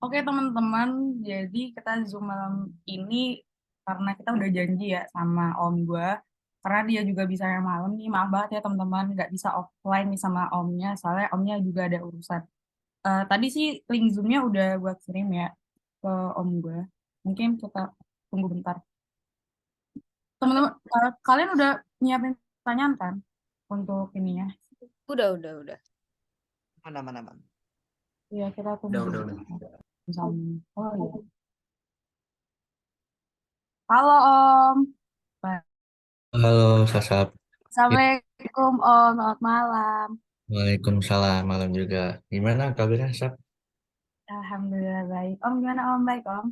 Oke teman-teman, jadi kita Zoom malam ini karena kita udah janji ya sama Om gue, karena dia juga bisa yang malam nih, maaf banget ya teman-teman, nggak bisa offline nih sama Omnya, soalnya Omnya juga ada urusan. Tadi sih link Zoom-nya udah gue kirim ya ke Om gue, mungkin kita tunggu bentar. Teman-teman, kalian udah nyiapin pertanyaan kan untuk ini ya? Udah. Mana mana mana. Iya, kita Udah tunggu udah udah. misalnya. Oh iya. Halo Om. Halo, Sasab. Assalamualaikum Om, selamat malam. Waalaikumsalam, malam juga. Gimana kabarnya, Sab? Alhamdulillah baik. Om gimana Om? Baik Om?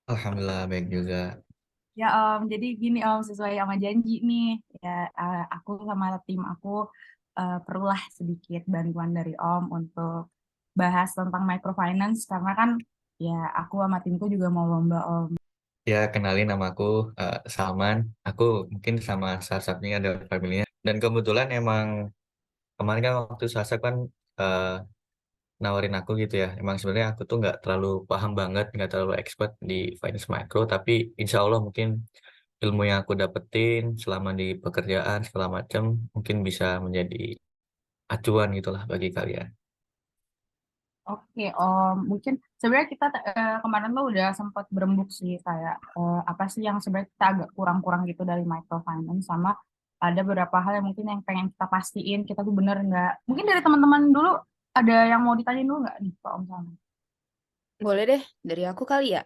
Alhamdulillah, baik juga. Ya Om, jadi gini Om, sesuai sama janji nih, ya aku sama tim aku perlulah sedikit bantuan dari Om untuk bahas tentang microfinance, karena kan ya aku sama timku juga mau lomba Om. Ya, kenalin nama aku Salman. Aku mungkin sama Sasab ini ada familinya. Dan kebetulan emang kemarin kan waktu Sasab kan eh, nawarin aku gitu ya. Emang sebenarnya aku tuh nggak terlalu paham banget, nggak terlalu expert di finance macro. Tapi insya Allah mungkin ilmu yang aku dapetin selama di pekerjaan segala macam mungkin bisa menjadi acuan gitulah bagi kalian. Oke Om, mungkin sebenarnya kita kemarin tuh udah sempat berembuk sih kayak apa sih yang sebenarnya kita agak kurang-kurang gitu dari microfinance, sama ada beberapa hal yang mungkin yang pengen kita pastiin kita tuh bener nggak. Mungkin dari teman-teman dulu ada yang mau ditanyain dulu nggak nih Pak Om sama? Boleh deh, dari aku kali ya.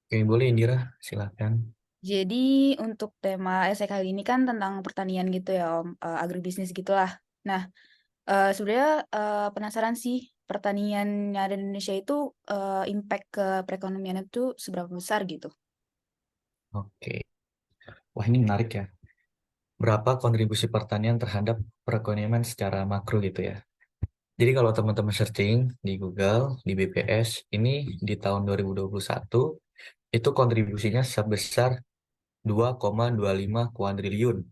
Oke, boleh Indira, silakan. Jadi untuk tema esai kali ini kan tentang pertanian gitu ya Om, agribisnis gitulah. Nah, sebenarnya penasaran sih pertanian yang ada di Indonesia itu impact ke perekonomian itu seberapa besar gitu. Oke. Wah, ini menarik ya. Berapa kontribusi pertanian terhadap perekonomian secara makro gitu ya. Jadi kalau teman-teman searching di Google, di BPS, ini di tahun 2021 itu kontribusinya sebesar 2,25 kuadriliun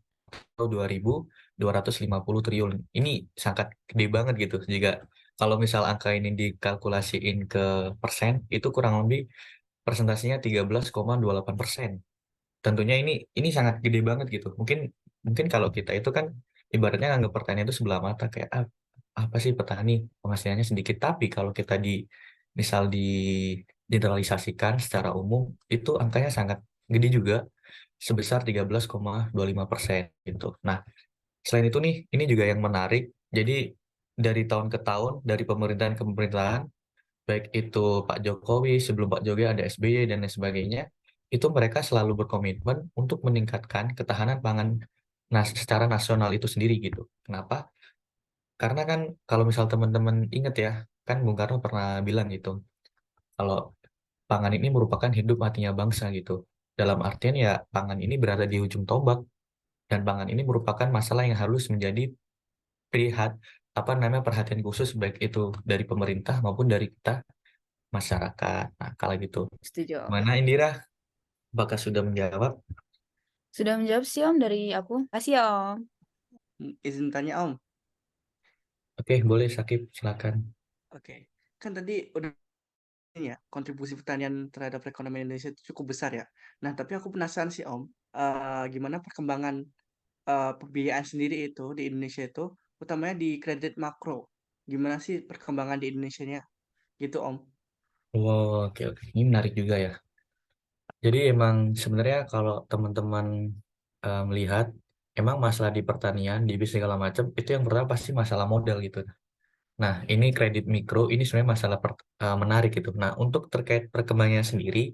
atau 2.250 triliun. Ini sangat gede banget gitu. Jika kalau misal angka ini dikalkulasiin ke persen, itu kurang lebih presentasinya 13,28%. Tentunya ini sangat gede banget gitu. Mungkin mungkin kalau kita itu kan ibaratnya nganggap pertanian itu sebelah mata kayak apa sih petani penghasilannya sedikit. Tapi kalau kita misal di generalisasikan secara umum itu angkanya sangat gede juga sebesar 13,25% gitu. Nah, selain itu nih ini juga yang menarik. Jadi dari tahun ke tahun dari pemerintahan ke pemerintahan baik itu Pak Jokowi, sebelum Pak Jokowi ada SBY dan lain sebagainya, itu mereka selalu berkomitmen untuk meningkatkan ketahanan pangan secara nasional itu sendiri gitu. Kenapa? Karena kan kalau misal teman-teman ingat ya, kan Bung Karno pernah bilang gitu, kalau pangan ini merupakan hidup matinya bangsa gitu. Dalam artian ya pangan ini berada di ujung tombak dan pangan ini merupakan masalah yang harus menjadi prihat apa namanya perhatian khusus baik itu dari pemerintah maupun dari kita masyarakat. Nah, kalau gitu. Setuju Om. Mana Indira? Apakah sudah menjawab? Sudah menjawab sih Om dari aku. Kasih ya Om. Izin tanya Om. Oke, boleh Sakib, silakan. Oke. Kan tadi udah ini ya, kontribusi pertanian terhadap perekonomian Indonesia itu cukup besar ya. Nah, tapi aku penasaran sih Om, gimana perkembangan pembiayaan sendiri itu di Indonesia itu, utamanya di kredit makro. Gimana sih perkembangan di Indonesianya? Gitu Om. Oh, oke, oke. Ini menarik juga ya. Jadi emang sebenarnya kalau teman-teman melihat, emang masalah di pertanian, di bisnis segala macam, itu yang pertama pasti masalah modal gitu. Nah, ini kredit mikro, ini sebenarnya masalah menarik gitu. Nah, untuk terkait perkembangannya sendiri,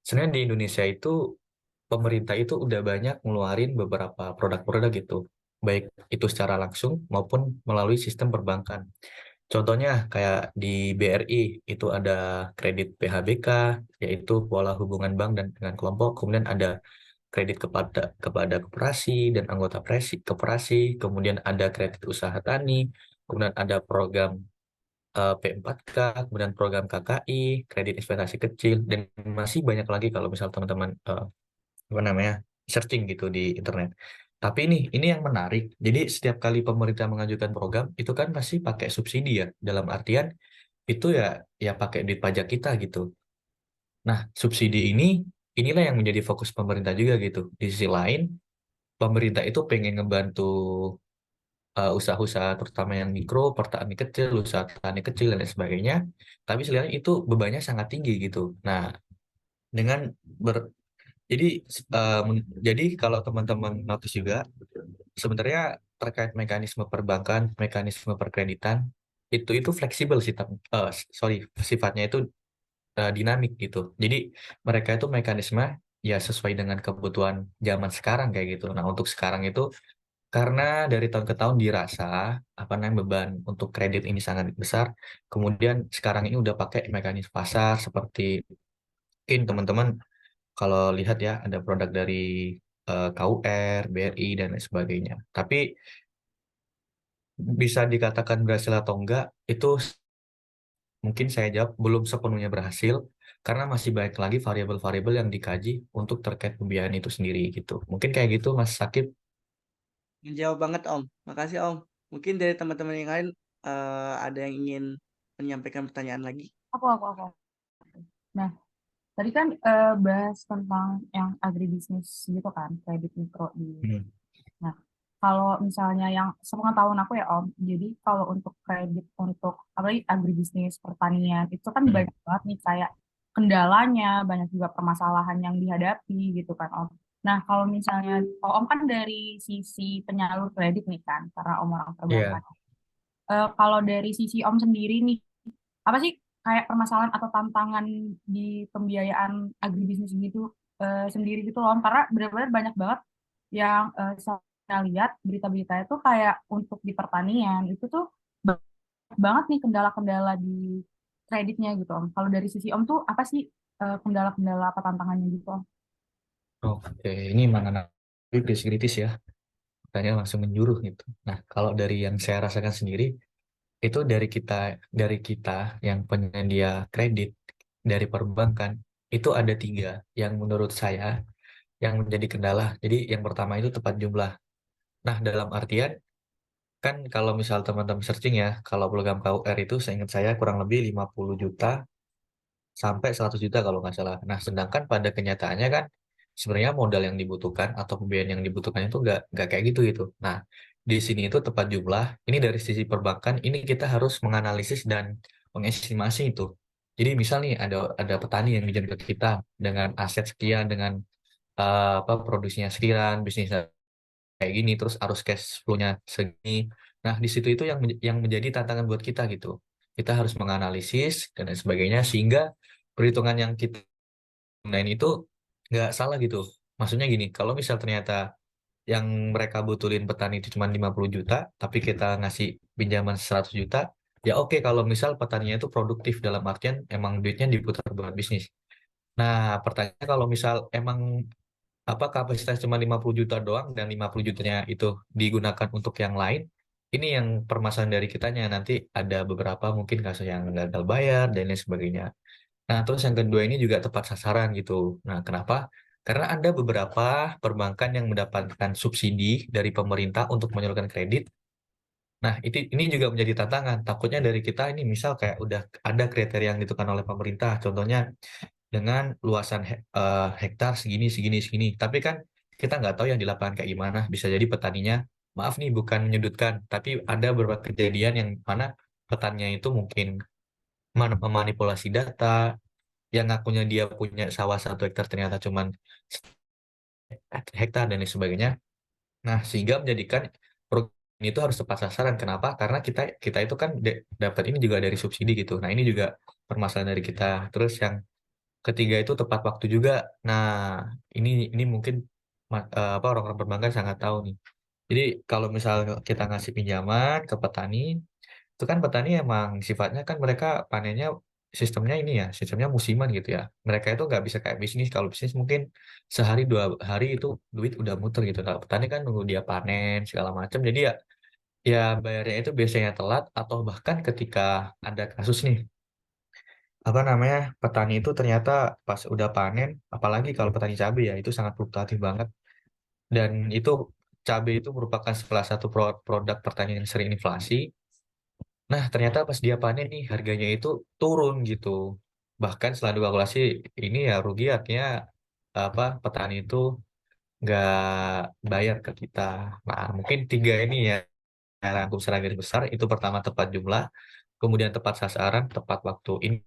sebenarnya di Indonesia itu pemerintah itu udah banyak ngeluarin beberapa produk-produk gitu, baik itu secara langsung maupun melalui sistem perbankan. Contohnya kayak di BRI itu ada kredit PHBK, yaitu pola hubungan bank dan dengan kelompok. Kemudian ada kredit kepada koperasi dan anggota koperasi. Kemudian ada kredit usaha tani. Kemudian ada program P4K, kemudian program KKI, kredit investasi kecil, dan masih banyak lagi kalau misal teman-teman apa namanya searching gitu di internet. Tapi ini yang menarik. Jadi setiap kali pemerintah mengajukan program itu kan pasti pakai subsidi ya. Dalam artian itu ya pakai duit pajak kita gitu. Nah, subsidi inilah yang menjadi fokus pemerintah juga gitu. Di sisi lain, pemerintah itu pengen ngebantu usaha-usaha terutama yang mikro, petani kecil, usaha tani kecil dan lain sebagainya. Tapi sebenarnya itu bebannya sangat tinggi gitu. Nah, dengan ber jadi jadi kalau teman-teman notice juga sebenarnya terkait mekanisme perbankan, mekanisme perkreditan itu fleksibel sih, sorry, sifatnya itu dinamik gitu. Jadi mereka itu mekanisme ya sesuai dengan kebutuhan zaman sekarang kayak gitu. Nah, untuk sekarang itu karena dari tahun ke tahun dirasa apa namanya beban untuk kredit ini sangat besar. Kemudian sekarang ini udah pakai mekanisme pasar seperti mungkin teman-teman kalau lihat ya ada produk dari KUR, BRI dan lain sebagainya. Tapi bisa dikatakan berhasil atau enggak itu mungkin saya jawab belum sepenuhnya berhasil karena masih banyak lagi variabel-variabel yang dikaji untuk terkait pembiayaan itu sendiri gitu. Mungkin kayak gitu Mas Sakib. Menjawab banget Om. Makasih Om. Mungkin dari teman-teman yang lain ada yang ingin menyampaikan pertanyaan lagi. Aku. Nah, tadi kan bahas tentang yang agribisnis gitu kan, kredit mikro di. Hmm. Nah, kalau misalnya yang sepengetahuan aku ya Om, jadi kalau untuk kredit untuk apalagi agribisnis pertanian itu kan Hmm. banyak banget nih kayak kendalanya, banyak juga permasalahan yang dihadapi gitu kan Om. Nah, kalau misalnya Om kan dari sisi penyalur kredit nih kan, karena Om orang Iya. perbankan. Kalau dari sisi Om sendiri nih, apa sih kayak permasalahan atau tantangan di pembiayaan agribisnis gitu sendiri gitu loh Om? Karena benar-benar banyak banget yang saya lihat berita-berita itu kayak untuk di pertanian itu tuh banyak banget nih kendala-kendala di kreditnya gitu Om. Kalau dari sisi Om tuh apa sih kendala-kendala apa tantangannya gitu Om? Oke, ini mana kritis ya. Tanya langsung menjuruh gitu. Nah, kalau dari yang saya rasakan sendiri itu dari kita yang penyedia kredit dari perbankan itu ada 3 yang menurut saya yang menjadi kendala. Jadi yang pertama itu tepat jumlah. Nah, dalam artian kan kalau misal teman-teman searching ya, kalau program KUR itu seingat saya kurang lebih 50 juta sampai 100 juta kalau nggak salah. Nah, sedangkan pada kenyataannya kan sebenarnya modal yang dibutuhkan atau pembiayaan yang dibutuhkan itu nggak kayak gitu gitu. Nah, di sini itu tepat jumlah. Ini dari sisi perbankan, ini kita harus menganalisis dan mengestimasi itu. Jadi misal nih ada petani yang minjem ke kita dengan aset sekian, dengan apa produksinya sekian, bisnisnya kayak gini, terus arus cash flow-nya segini. Nah, di situ itu yang menjadi tantangan buat kita gitu. Kita harus menganalisis dan lain sebagainya sehingga perhitungan yang kita gunain itu nggak salah gitu. Maksudnya gini, kalau misal ternyata yang mereka butuhin petani itu cuma 50 juta, tapi kita ngasih pinjaman 100 juta, ya oke kalau misal petaninya itu produktif dalam artian emang duitnya diputar buat bisnis. Nah, pertanyaannya kalau misal emang apa kapasitas cuma 50 juta doang dan 50 jutanya itu digunakan untuk yang lain, ini yang permasalahan dari kitanya. Nanti ada beberapa mungkin kasus yang gagal bayar dan lain sebagainya. Nah, terus yang kedua ini juga tepat sasaran gitu. Nah, kenapa? Karena ada beberapa perbankan yang mendapatkan subsidi dari pemerintah untuk menyalurkan kredit. Nah, ini juga menjadi tantangan. Takutnya dari kita ini misal kayak udah ada kriteria yang ditentukan oleh pemerintah. Contohnya dengan luasan hektar segini, segini, segini. Tapi kan kita nggak tahu yang di lapangan kayak gimana. Bisa jadi petaninya, maaf nih bukan menyudutkan, tapi ada beberapa kejadian yang mana petaninya itu mungkin memanipulasi data, yang ngakunya dia punya sawah 1 hektar ternyata cuman hektar dan lain sebagainya. Nah, sehingga menjadikan program ini itu harus tepat sasaran. Kenapa? Karena kita kita itu kan dapat ini juga dari subsidi gitu. Nah, ini juga permasalahan dari kita. Terus yang ketiga itu tepat waktu juga. Nah, ini mungkin apa orang-orang perbankan sangat tahu nih. Jadi kalau misal kita ngasih pinjaman ke petani, itu kan petani emang sifatnya kan mereka panennya sistemnya ini ya, sistemnya musiman gitu ya. Mereka itu nggak bisa kayak bisnis. Kalau bisnis mungkin sehari 2 hari itu duit udah muter gitu. Kalau petani kan nunggu dia panen segala macam. Jadi ya bayarnya itu biasanya telat atau bahkan ketika ada kasus nih apa namanya petani itu ternyata pas udah panen, apalagi kalau petani cabai ya itu sangat fluktuatif banget dan itu cabai itu merupakan salah satu produk pertanian yang sering inflasi. Nah, ternyata pas dia panen nih harganya itu turun gitu. Bahkan setelah dikalkulasi ini ya rugi artinya apa petani itu nggak bayar ke kita. Nah, mungkin tiga ini ya rangkum secara garis besar. Itu pertama tepat jumlah, kemudian tepat sasaran, tepat waktu. Ini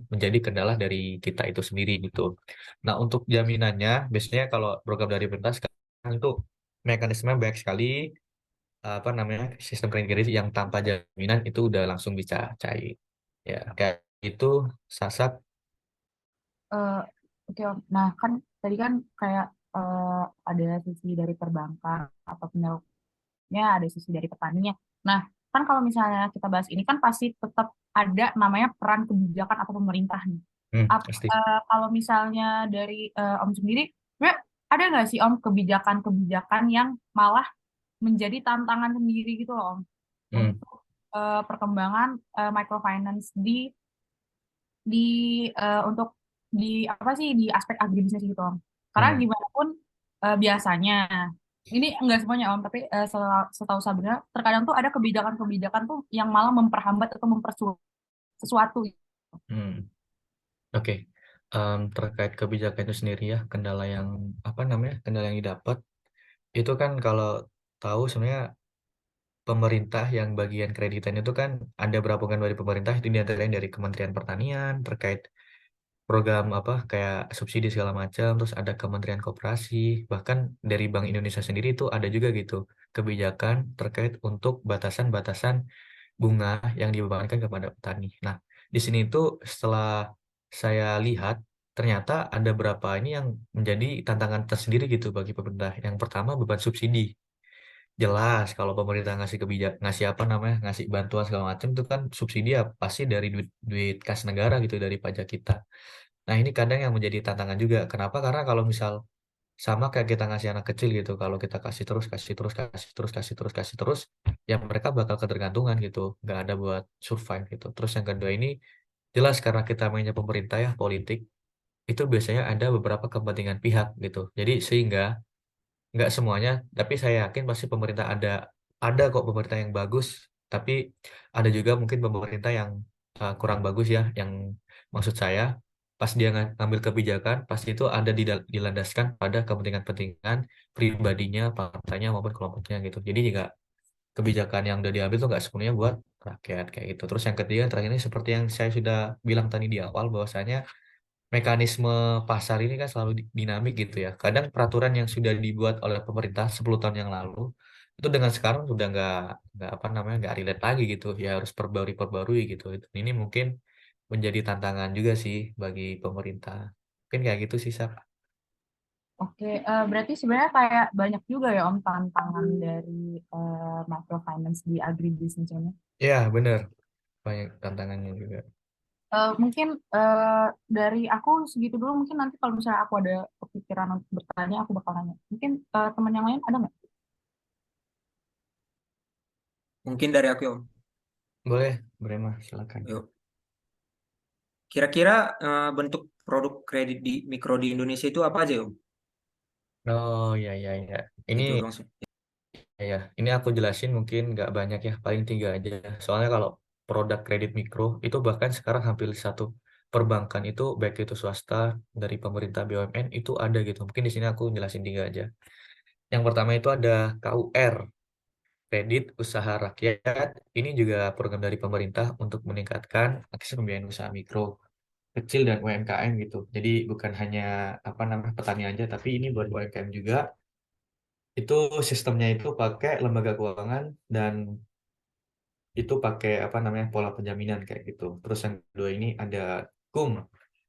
menjadi kendala dari kita itu sendiri gitu. Nah, untuk jaminannya, biasanya kalau program dari pemerintah sekarang itu mekanisme baik sekali, apa namanya sistem kredit yang tanpa jaminan itu udah langsung bisa cair. Ya, kayak itu Sasat. Eh, oke Om. Nah kan tadi kan kayak ada sisi dari perbankan atau penyalurnya, ada sisi dari petaninya. Nah kan kalau misalnya kita bahas ini kan pasti tetap ada namanya peran kebijakan atau pemerintah nih. Pasti. Kalau misalnya dari Om sendiri, sebenarnya ada nggak sih Om kebijakan-kebijakan yang malah menjadi tantangan sendiri gitu loh Om Hmm, untuk perkembangan microfinance di untuk di apa sih di aspek agribisnis gitu Om. Karena hmm, gimana pun biasanya ini enggak semuanya Om, tapi setahu saya benar terkadang tuh ada kebijakan-kebijakan tuh yang malah memperhambat atau mempersulit sesuatu. hmm. Oke. Terkait kebijakan itu sendiri ya, kendala yang apa namanya, kendala yang didapat itu kan kalau tahu sebenarnya pemerintah yang bagian kreditan itu kan ada berapa kan dari pemerintah itu diantaranya dari Kementerian Pertanian terkait program apa kayak subsidi segala macam, terus ada Kementerian Koperasi, bahkan dari Bank Indonesia sendiri itu ada juga gitu kebijakan terkait untuk batasan-batasan bunga yang dibebankan kepada petani. Nah, di sini itu setelah saya lihat ternyata ada berapa ini yang menjadi tantangan tersendiri gitu bagi pemerintah. Yang pertama beban subsidi. Jelas kalau pemerintah ngasih apa namanya ngasih bantuan segala macam itu kan subsidi ya pasti dari duit duit kas negara gitu dari pajak kita. Nah, ini kadang yang menjadi tantangan juga. Kenapa? Karena kalau misal sama kayak kita ngasih anak kecil gitu, kalau kita kasih terus, kasih terus, kasih terus, kasih terus, kasih terus, ya mereka bakal ketergantungan gitu, nggak ada buat survive gitu. Terus yang kedua ini, jelas karena kita mainnya pemerintah ya, politik, itu biasanya ada beberapa kepentingan pihak gitu. Jadi sehingga nggak semuanya, tapi saya yakin pasti pemerintah ada kok pemerintah yang bagus, tapi ada juga mungkin pemerintah yang kurang bagus ya, yang maksud saya pas dia ngambil kebijakan, pasti itu ada dilandaskan pada kepentingan-kepentingan pribadinya, partainya maupun kelompoknya gitu. Jadi juga kebijakan yang udah diambil tuh nggak sepenuhnya buat rakyat kayak gitu. Terus yang ketiga, terakhir ini seperti yang saya sudah bilang tadi di awal bahwasanya mekanisme pasar ini kan selalu dinamik gitu ya. Kadang peraturan yang sudah dibuat oleh pemerintah 10 tahun yang lalu itu dengan sekarang sudah nggak apa namanya nggak relate lagi gitu. Ya harus perbarui gitu. Ini mungkin menjadi tantangan juga sih bagi pemerintah. Mungkin kayak gitu sih, Sak. Oke, berarti sebenarnya kayak banyak juga ya Om tantangan dari microfinance di agribisnis ini. Ya, bener. Banyak tantangannya juga. Mungkin dari aku segitu dulu. Mungkin nanti kalau misalnya aku ada kepikiran untuk bertanya, aku bakal nanya. Mungkin teman yang lain ada nggak? Mungkin dari aku, Om. Boleh, Brema, silakan. Yuk. Kira-kira bentuk produk kredit di mikro di Indonesia itu apa aja, Om? Oh, ya, ya, ya. Ini Itu langsung. Ya, ini aku jelasin mungkin nggak banyak ya, paling tiga aja. Soalnya kalau produk kredit mikro itu bahkan sekarang hampir satu perbankan itu baik itu swasta dari pemerintah BUMN itu ada gitu. Mungkin di sini aku jelasin tiga aja. Yang pertama itu ada KUR, Kredit Usaha Rakyat. Ini juga program dari pemerintah untuk meningkatkan akses pembiayaan usaha mikro, kecil dan UMKM gitu. Jadi bukan hanya apa namanya petani aja, tapi ini buat UMKM juga. Itu sistemnya itu pakai lembaga keuangan dan itu pakai apa namanya pola penjaminan kayak gitu. Terus yang kedua ini ada KUM,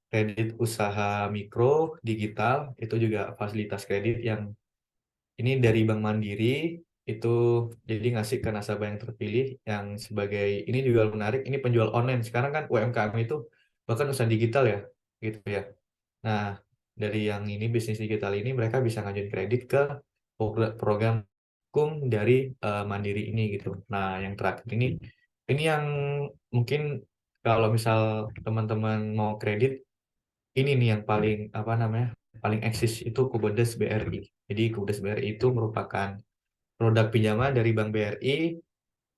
kredit usaha mikro digital, itu juga fasilitas kredit yang ini dari Bank Mandiri itu jadi ngasih ke nasabah yang terpilih yang sebagai ini juga menarik, ini penjual online. Sekarang kan UMKM itu bahkan usaha digital ya, gitu ya. Nah, dari yang ini bisnis digital ini mereka bisa ngajuin kredit ke program KUM dari Mandiri ini gitu. Nah, yang terakhir ini yang mungkin kalau misal teman-teman mau kredit, ini nih yang paling apa namanya paling eksis itu Kupedes BRI. Jadi Kupedes BRI itu merupakan produk pinjaman dari Bank BRI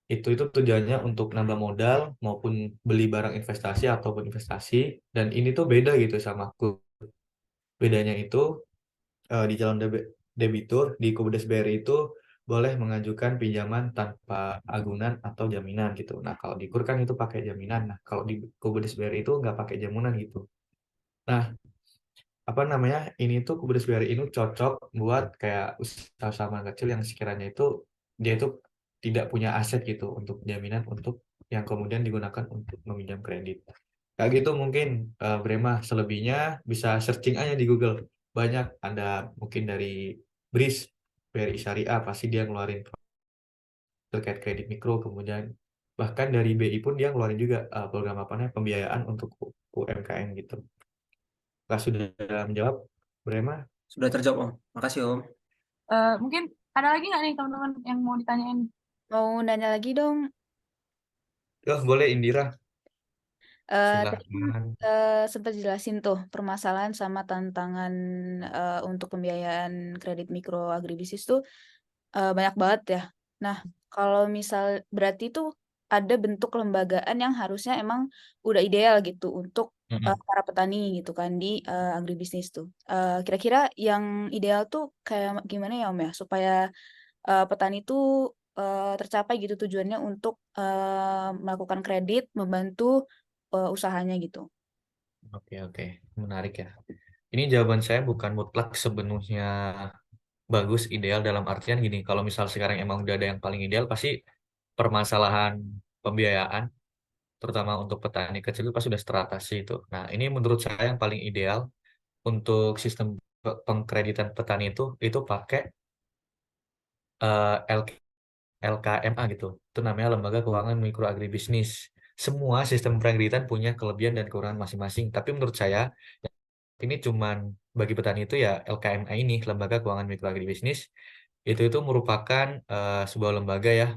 itu tujuannya untuk nambah modal maupun beli barang investasi ataupun investasi, dan ini tuh beda gitu sama aku. Bedanya itu di calon debitur di Kubedes BRI itu boleh mengajukan pinjaman tanpa agunan atau jaminan gitu. Nah, kalau di KUR kan itu pakai jaminan. Nah, kalau di Kubedes BRI itu nggak pakai jaminan gitu. Nah, apa namanya, ini tuh Kubedes BRI ini cocok buat kayak usaha-usaha menengah kecil yang sekiranya itu dia itu tidak punya aset gitu untuk jaminan untuk yang kemudian digunakan untuk meminjam kredit. Kayak gitu mungkin Brema, selebihnya bisa searching aja di Google. Banyak ada mungkin dari BRIS, BRI Syariah, pasti dia ngeluarin terkait kredit mikro, kemudian bahkan dari BI pun dia ngeluarin juga program apa namanya pembiayaan untuk UMKM gitu. Nah, sudah menjawab Brema? Sudah terjawab, Om. Makasih, Om. Mungkin ada lagi nggak nih teman-teman yang mau ditanyain? Mau nanya lagi dong. Oh, boleh Indira, Tadi kan silahkan. sempat jelasin tuh permasalahan sama tantangan untuk pembiayaan kredit mikro agribisnis tuh banyak banget ya. Nah, kalau misal berarti tuh ada bentuk kelembagaan yang harusnya emang udah ideal gitu untuk Mm-mm. para petani gitu kan di agribisnis tuh. Kira-kira yang ideal tuh kayak gimana ya Om ya supaya petani tuh tercapai gitu tujuannya untuk melakukan kredit, membantu usahanya gitu. Oke, oke, menarik ya. Ini jawaban saya bukan mutlak sepenuhnya bagus, ideal dalam artian gini, kalau misal sekarang emang udah ada yang paling ideal, pasti permasalahan pembiayaan, terutama untuk petani kecil itu pasti sudah teratasi itu. Nah, ini menurut saya yang paling ideal untuk sistem pengkreditan petani itu pakai LK LKMA gitu. Itu namanya Lembaga Keuangan Mikro Agribisnis. Semua sistem pengkreditan punya kelebihan dan kekurangan masing-masing. Tapi menurut saya ini cuman bagi petani itu ya LKMA ini, Lembaga Keuangan Mikro Agribisnis, itu merupakan sebuah lembaga ya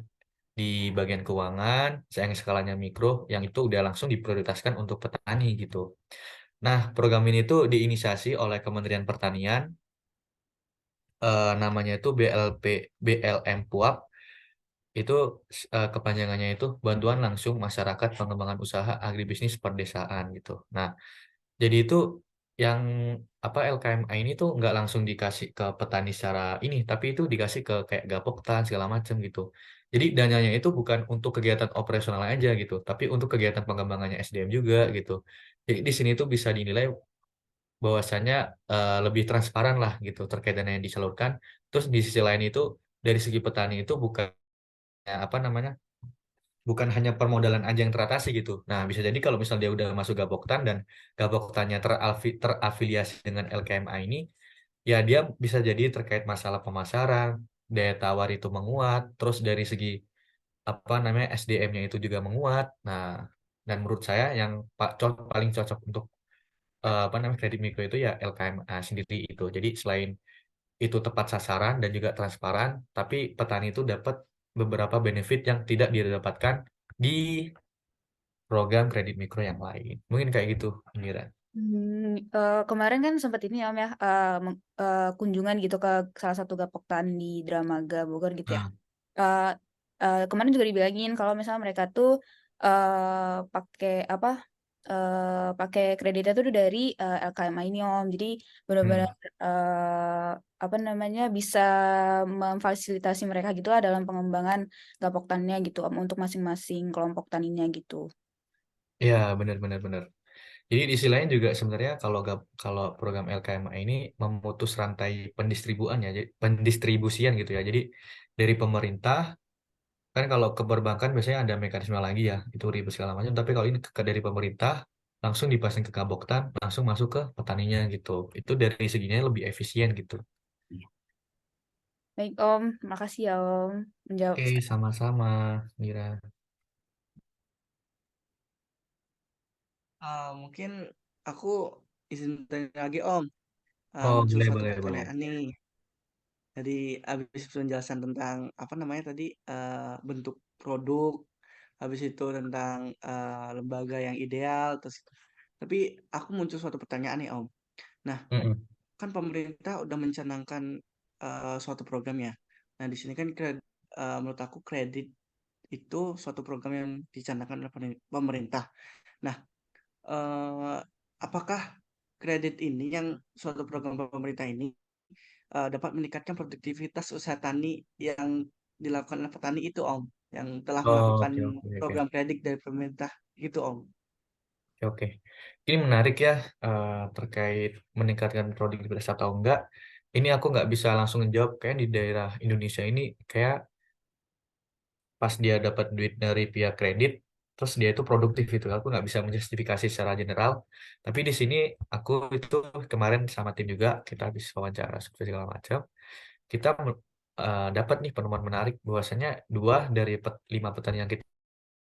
di bagian keuangan yang skalanya mikro yang itu udah langsung diprioritaskan untuk petani gitu. Nah, program ini tuh diinisiasi oleh Kementerian Pertanian, namanya itu BLM PUAP. Itu kepanjangannya itu Bantuan Langsung Masyarakat Pengembangan Usaha Agribisnis Perdesaan gitu. Nah, jadi itu yang apa LKMA ini tuh nggak langsung dikasih ke petani secara ini, tapi itu dikasih ke kayak Gapoktan segala macam gitu. Jadi dananya itu bukan untuk kegiatan operasional aja gitu, tapi untuk kegiatan pengembangannya SDM juga gitu. Jadi di sini tuh bisa dinilai bahwasannya lebih transparan lah gitu terkait dana yang disalurkan. Terus di sisi lain itu dari segi petani itu bukan apa namanya bukan hanya permodalan aja yang teratasi gitu. Nah, bisa jadi kalau misal dia udah masuk Gapoktan dan Gapoktannya terafiliasi dengan LKMA ini, ya dia bisa jadi terkait masalah pemasaran, daya tawar itu menguat, terus dari segi apa namanya SDM-nya itu juga menguat. Nah, dan menurut saya yang paling cocok untuk apa namanya kredit mikro itu ya LKMA sendiri itu. Jadi selain itu tepat sasaran dan juga transparan, tapi petani itu dapat beberapa benefit yang tidak didapatkan di program kredit mikro yang lain. Mungkin kayak gitu, Indira. Kemarin kan sempat ini ya Om ya kunjungan gitu ke salah satu gapoktan di Dramaga Bogor gitu ya. Ah, Eh, Kemarin juga dibilangin kalau misalnya mereka tuh pakai apa pakai kreditnya tuh dari LKMA ini Om. Jadi benar-benar hmm. apa namanya bisa memfasilitasi mereka gitu lah dalam pengembangan gapoktannya gitu Om untuk masing-masing kelompok taninya gitu. Ya, benar-benar benar. Jadi di sisi lain juga sebenarnya kalau program LKMA ini memutus rantai pendistribuan ya, jadi pendistribusian gitu ya. Jadi dari pemerintah kan kalau ke perbankan biasanya ada mekanisme lagi ya, itu ribet segala macam. Tapi kalau ini dari pemerintah langsung dipasang ke Kaboktan, langsung masuk ke petaninya gitu. Itu dari seginya lebih efisien gitu. Baik Om, makasih ya Om menjawab. Oke, sama-sama, Mira. Mungkin aku izin tanya lagi Om. Oh, Muncul boleh, suatu boleh, boleh. pertanyaan nih. Jadi habis penjelasan tentang apa namanya tadi bentuk produk, habis itu tentang lembaga yang ideal, terus tapi aku muncul suatu pertanyaan nih Om. Nah, Mm-mm. kan pemerintah udah mencanangkan suatu program ya. Nah, di sini kan menurut aku kredit itu suatu program yang dicanangkan oleh pemerintah. Nah, apakah kredit ini yang suatu program pemerintah ini dapat meningkatkan produktivitas usaha tani yang dilakukan oleh petani itu, Om, yang telah Oh, melakukan oke, oke, oke. program kredit dari pemerintah gitu, Om. Oke, oke. Ini menarik ya, terkait meningkatkan produktivitas atau enggak. Ini aku nggak bisa langsung jawab, kayak di daerah Indonesia ini kayak pas dia dapat duit dari pihak kredit, terus dia itu produktif itu. Aku nggak bisa menjustifikasi secara general. Tapi di sini aku itu kemarin sama tim juga, kita habis wawancara survei segala macam. Kita dapat nih penemuan menarik bahwasanya 2 dari 5 petani yang kita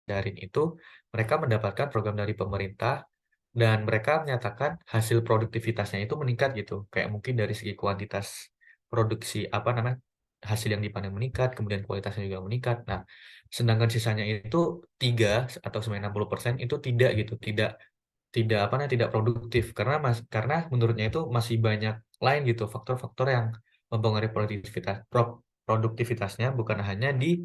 darin itu mereka mendapatkan program dari pemerintah dan mereka menyatakan hasil produktivitasnya itu meningkat gitu. Kayak mungkin dari segi kuantitas produksi apa namanya hasil yang dipanen meningkat, kemudian kualitasnya juga meningkat. Nah, sedangkan sisanya itu 60% itu tidak gitu, tidak tidak apa namanya tidak produktif karena menurutnya itu masih banyak lain gitu faktor-faktor yang mempengaruhi produktivitasnya bukan hanya di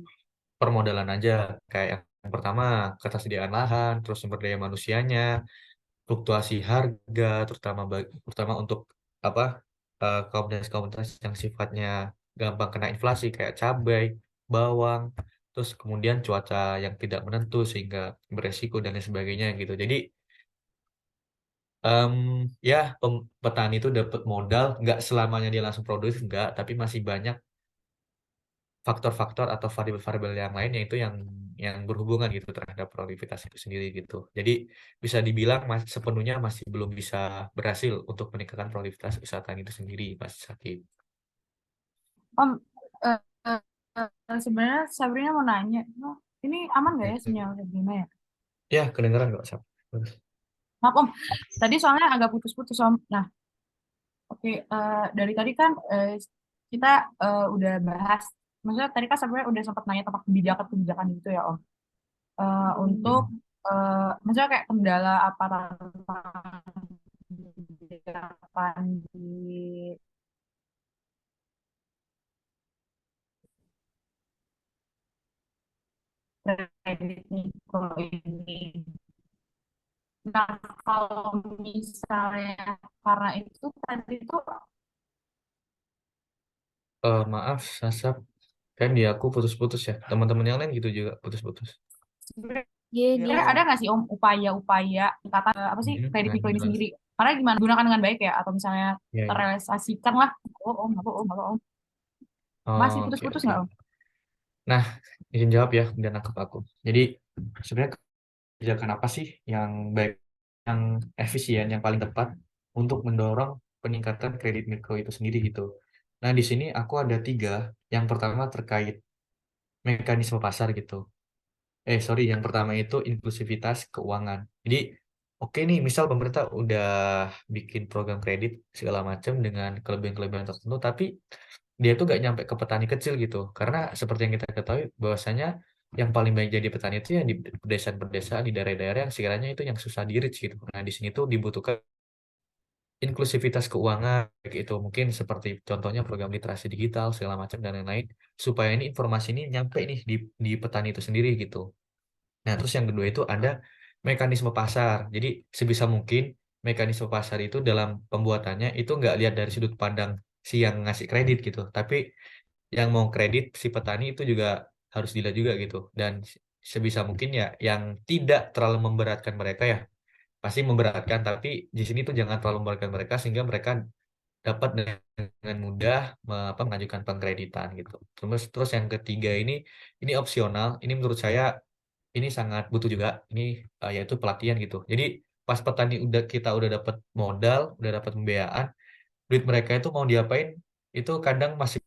permodalan aja kayak yang pertama ketersediaan lahan, terus sumber daya manusianya, fluktuasi harga terutama untuk apa komoditas-komoditas yang sifatnya gampang kena inflasi kayak cabai, bawang, terus kemudian cuaca yang tidak menentu sehingga beresiko dan lain sebagainya gitu. Jadi em, ya petani itu dapat modal nggak selamanya dia langsung produktif nggak, tapi masih banyak faktor-faktor atau variabel-variabel yang lain yaitu yang berhubungan gitu terhadap produktivitas itu sendiri gitu. Jadi bisa dibilang sepenuhnya masih belum bisa berhasil untuk meningkatkan produktivitas usaha tani itu sendiri, Mas Sakib. Om, eh, sebenarnya Sabrina mau nanya, ini aman nggak ya Gitu. sinyal Sabrina ya? Ya, kedengeran nggak, Sab? Bagus. Maaf Om, tadi soalnya agak putus-putus Om. Nah, oke, dari tadi kan kita udah bahas, maksudnya tadi kan sebenarnya udah sempat nanya tentang kebijakan-kebijakan gitu ya Om. Untuk Hmm. maksudnya kayak kendala apa tantangan kebijakan di kredit mikro ini. Nah, kalau misalnya karena itu tadi tuh Maaf, Sasab, kan dia aku putus-putus ya. Teman-teman yang lain gitu juga putus-putus. Iya, Ya, dia sebenarnya ada nggak sih Om upaya-upaya kata apa sih kredit Nah, mikro ini jelas. sendiri? Karena gimana gunakan dengan baik ya atau misalnya Ya, ya. terrealisasikan lah. Oh Om, apa Om, apa Om? Masih Oke, putus-putus oke. nggak Om? Nah, izin jawab ya dan nangkep aku. Jadi sebenarnya kebijakan apa sih yang baik, yang efisien, yang paling tepat untuk mendorong peningkatan kredit mikro itu sendiri gitu. Nah, di sini aku ada 3. Yang pertama terkait mekanisme pasar gitu. Sorry, yang pertama itu inklusivitas keuangan. Jadi, oke nih, misal pemerintah udah bikin program kredit segala macam dengan kelebihan-kelebihan tertentu, tapi dia tuh gak nyampe ke petani kecil gitu. Karena seperti yang kita ketahui, bahwasanya yang paling banyak jadi petani itu yang di pedesaan-pedesaan, di daerah-daerah yang sekiranya itu yang susah di-reach gitu. Nah, di sini tuh dibutuhkan inklusivitas keuangan, kayak itu mungkin seperti contohnya program literasi digital, segala macam, dan lain-lain, supaya ini informasi ini nyampe nih di petani itu sendiri gitu. Nah, terus yang kedua itu ada mekanisme pasar. Jadi sebisa mungkin mekanisme pasar itu dalam pembuatannya itu nggak lihat dari sudut pandang si yang ngasih kredit gitu, tapi yang mau kredit si petani itu juga harus dilihat juga gitu. Dan sebisa mungkin ya yang tidak terlalu memberatkan mereka ya, pasti memberatkan, tapi di sini tuh jangan terlalu memberatkan mereka sehingga mereka dapat dengan mudah mengajukan pengkreditan gitu. Terus terus yang ketiga ini opsional. Ini menurut saya ini sangat butuh juga ini yaitu pelatihan gitu. Jadi pas petani kita udah dapat modal, udah dapat pembiayaan, duit mereka itu mau diapain itu kadang masih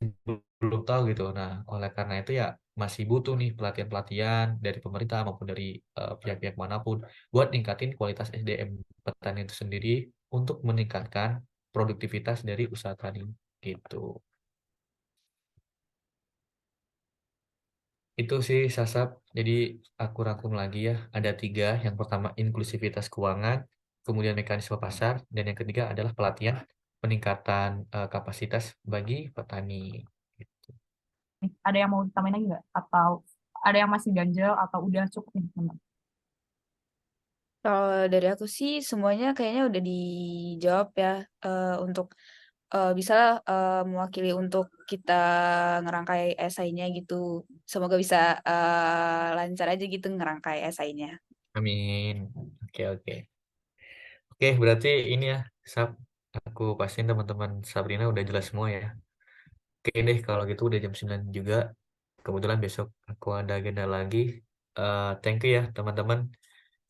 belum tahu gitu. Nah, oleh karena itu ya masih butuh nih pelatihan-pelatihan dari pemerintah maupun dari pihak-pihak manapun buat ningkatin kualitas SDM petani itu sendiri untuk meningkatkan produktivitas dari usaha tani gitu. Itu sih Sasab. Jadi aku rangkum lagi ya. Ada 3. Yang pertama inklusivitas keuangan, kemudian mekanisme pasar, dan yang ketiga adalah pelatihan peningkatan kapasitas bagi petani. Ada yang mau ditambahin lagi nggak? Atau ada yang masih ganjel atau udah cukup nih teman? Kalau dari aku sih semuanya kayaknya udah dijawab ya. Untuk bisa mewakili untuk kita ngerangkai esainya gitu. Semoga bisa lancar aja gitu ngerangkai esainya. Amin. Oke, oke. Oke, berarti ini ya, Sab, aku pastiin teman-teman Sabrina udah jelas semua ya. Oke deh, kalau gitu udah jam 9 juga. Kebetulan besok aku ada agenda lagi. Thank you ya, teman-teman.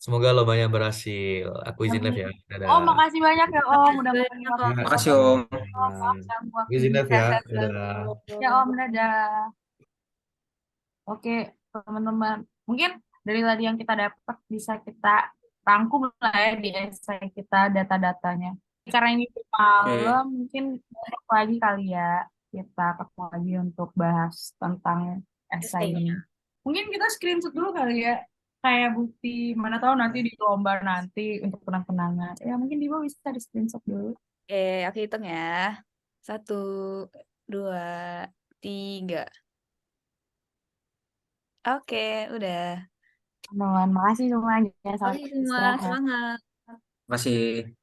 Semoga lombanya berhasil. Aku izin live Amin. ya. Oh, Dadah. makasih banyak ya Om, udah Banyak meluangkan Om. waktu Ya, Makasih buat Om. Om. Maaf sama-sama. ganggu Aku izin waktunya. live ya. Sehat Dadah. Ya selalu. Om, dadah. Oke, teman-teman. Mungkin dari tadi yang kita dapat bisa kita rangkum lah ya di essay kita data-datanya. Karena ini Oke. malam, mungkin besok lagi kali ya kita ketemu lagi untuk bahas tentang essay ini. Esainya. Mungkin kita screenshot dulu kali ya, kayak bukti mana tahu nanti di lomba nanti untuk kenang-kenangan. Ya mungkin Dibo bisa di screenshot dulu. Oke, aku hitung ya. 1, 2, 3. Oke, udah. Teman, makasih semuanya. Oke Selamat semua, istirahat. semangat. Makasih.